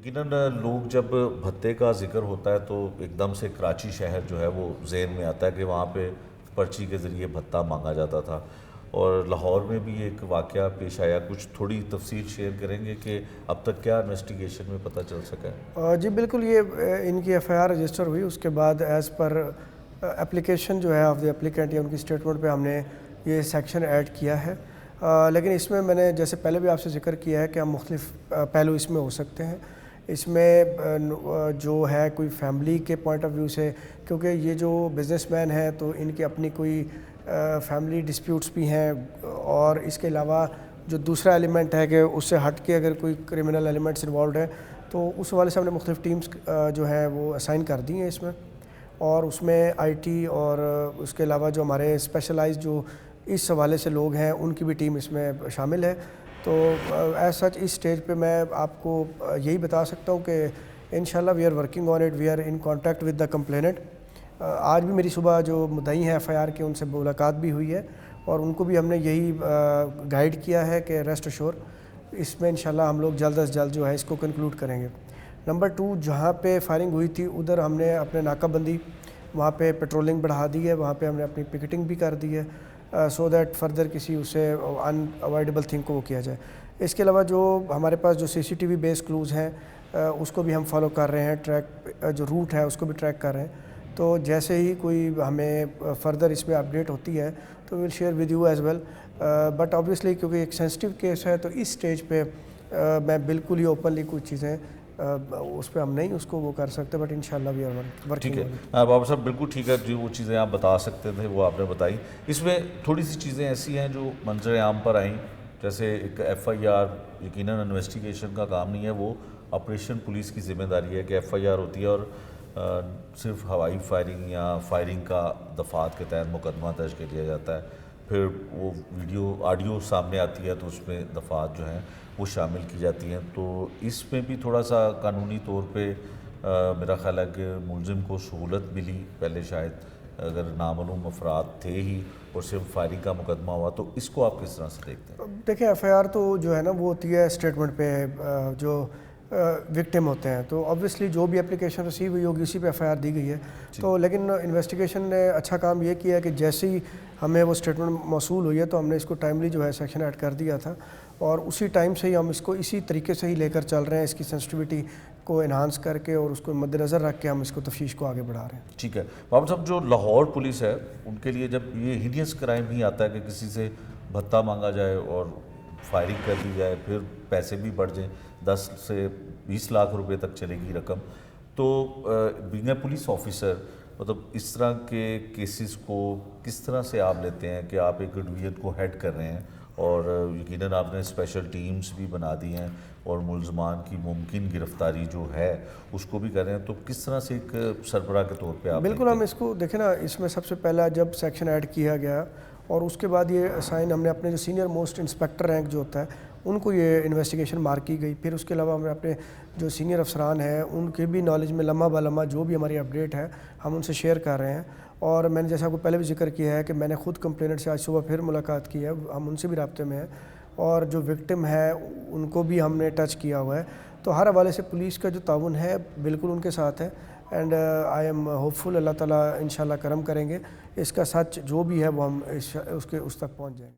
یقیناً لوگ جب بھتے کا ذکر ہوتا ہے تو ایک دم سے کراچی شہر جو ہے وہ ذہن میں آتا ہے کہ وہاں پہ پرچی کے ذریعے بھتہ مانگا جاتا تھا، اور لاہور میں بھی ایک واقعہ پیش آیا. کچھ تھوڑی تفصیل شیئر کریں گے کہ اب تک کیا انویسٹیگیشن میں پتہ چل سکا ہے؟ جی بالکل، یہ ان کی ایف آئی آر رجسٹر ہوئی، اس کے بعد ایز پر اپلیکیشن جو ہے آف دی اپلیکینٹ یا ان کی اسٹیٹمنٹ پہ ہم نے یہ سیکشن ایڈ کیا ہے. لیکن اس میں نے جیسے پہلے بھی آپ سے ذکر کیا ہے کہ ہم مختلف پہلو اس میں ہو سکتے ہیں. اس میں جو ہے کوئی فیملی کے پوائنٹ آف ویو سے، کیونکہ یہ جو بزنس مین ہیں تو ان کی اپنی کوئی فیملی ڈسپیوٹس بھی ہیں، اور اس کے علاوہ جو دوسرا ایلیمنٹ ہے کہ اس سے ہٹ کے اگر کوئی کرمنل ایلیمنٹس انوالوڈ ہیں تو اس والے سے ہم نے مختلف ٹیمز جو ہیں وہ اسائن کر دی ہیں اس میں. اور اس میں آئی ٹی اور اس کے علاوہ جو ہمارے اسپیشلائز جو اس حوالے سے لوگ ہیں ان کی بھی ٹیم اس میں شامل ہے. تو ایز سچ اس سٹیج پہ میں آپ کو یہی بتا سکتا ہوں کہ انشاءاللہ we are working on it, we are in contact with the complainant. آج بھی میری صبح جو مدعی ہیں ایف آئی آر کے ان سے ملاقات بھی ہوئی ہے، اور ان کو بھی ہم نے یہی گائیڈ کیا ہے کہ ریسٹ ایشور اس میں انشاءاللہ ہم لوگ جلد از جلد جو ہے اس کو کنکلوڈ کریں گے. نمبر 2، جہاں پہ فائرنگ ہوئی تھی ادھر ہم نے اپنے ناکہ بندی وہاں پہ پیٹرولنگ بڑھا دی ہے، وہاں پہ ہم نے اپنی پکٹنگ بھی کر دی ہے سو دیٹ فردر کسی اسے ان اوائڈیبل تھنگ کو وہ کیا جائے. اس کے علاوہ جو ہمارے پاس جو سی سی ٹی وی بیس کلوز ہیں اس کو بھی ہم فالو کر رہے ہیں، ٹریک جو روٹ ہے اس کو بھی ٹریک کر رہے ہیں. تو جیسے ہی کوئی ہمیں فردر اس میں اپڈیٹ ہوتی ہے تو will share with you as well. But obviously کیونکہ ایک سینسٹیو کیس ہے تو اس سٹیج پہ میں بالکل ہی اوپنلی کچھ چیزیں اس پہ ہم نہیں اس کو وہ کر سکتے، بٹ انشاءاللہ وی آر ورکنگ. ٹھیک ہے بابا صاحب، بالکل ٹھیک ہے. جو وہ چیزیں آپ بتا سکتے تھے وہ آپ نے بتائی. اس میں تھوڑی سی چیزیں ایسی ہیں جو منظر عام پر آئیں، جیسے ایک ایف آئی آر یقیناً انویسٹیگیشن کا کام نہیں ہے، وہ آپریشن پولیس کی ذمہ داری ہے کہ ایف آئی آر ہوتی ہے اور صرف ہوائی فائرنگ یا فائرنگ کا دفعات کے تحت مقدمہ درج کر دیا جاتا ہے. پھر وہ ویڈیو آڈیو سامنے آتی ہے تو اس میں دفعات جو ہیں وہ شامل کی جاتی ہیں. تو اس میں بھی تھوڑا سا قانونی طور پہ میرا خیال ہے کہ ملزم کو سہولت ملی. پہلے شاید اگر نامعلوم افراد تھے ہی اور صرف فائرنگ کا مقدمہ ہوا، تو اس کو آپ کس طرح سے دیکھتے ہیں؟ دیکھیں ایف آئی آر تو جو ہے نا وہ ہوتی ہے اسٹیٹمنٹ پہ جو وکٹم ہوتے ہیں، تو آبویسلی جو بھی اپلیکیشن ریسیو ہوئی ہوگی اسی پہ ایف آئی آر دی گئی ہے. تو لیکن انویسٹیگیشن نے اچھا کام یہ کیا ہے کہ جیسے ہی ہمیں وہ اسٹیٹمنٹ موصول ہوئی ہے تو ہم نے اس کو ٹائملی جو ہے سیکشن ایڈ کر دیا تھا، اور اسی ٹائم سے ہی ہم اس کو اسی طریقے سے ہی لے کر چل رہے ہیں، اس کی سینسٹیوٹی کو انہانس کر کے اور اس کو مد نظر رکھ کے ہم اس کو تفتیش کو آگے بڑھا رہے ہیں. ٹھیک ہے بابا صاحب، جو لاہور پولیس ہے ان کے لیے جب یہ ہیڈیس کرائم ہی آتا ہے کہ کسی سے بھتہ مانگا جائے اور فائرنگ کر دی جائے، پھر پیسے بھی بڑھ جائیں، 10 سے 20 لاکھ روپے تک چلے گی رقم، تو بینگ اے پولیس آفیسر مطلب اس طرح کے کیسز کو کس طرح سے آپ لیتے ہیں کہ آپ ایک ڈویژن کو ہیڈ کر رہے ہیں اور یقیناً آپ نے اسپیشل ٹیمز بھی بنا دی ہیں اور ملزمان کی ممکن گرفتاری جو ہے اس کو بھی کر رہے ہیں، تو کس طرح سے ایک سربراہ کے طور پہ آپ بالکل ہم اس کو دیکھیں نا، اس میں سب سے پہلا جب سیکشن ایڈ کیا گیا اور اس کے بعد یہ اسائن ہم نے اپنے جو سینئر موسٹ انسپیکٹر رینک جو ہوتا ہے ان کو یہ انویسٹیگیشن مارک کی گئی. پھر اس کے علاوہ ہمیں اپنے جو سینئر افسران ہیں ان کے بھی نالج میں لمحہ بہ لمحہ جو بھی ہماری اپڈیٹ ہے ہم ان سے شیئر کر رہے ہیں. اور میں نے جیسا آپ کو پہلے بھی ذکر کیا ہے کہ میں نے خود کمپلیننٹ سے آج صبح پھر ملاقات کی ہے، ہم ان سے بھی رابطے میں ہیں، اور جو وکٹم ہے ان کو بھی ہم نے ٹچ کیا ہوا ہے. تو ہر حوالے سے پولیس کا جو تعاون ہے بالکل ان کے ساتھ ہے، اینڈ آئی ایم ہوپ فل اللہ تعالیٰ انشاءاللہ کرم کریں گے. اس کا سچ جو بھی ہے وہ ہم اس تک پہنچ جائیں گے.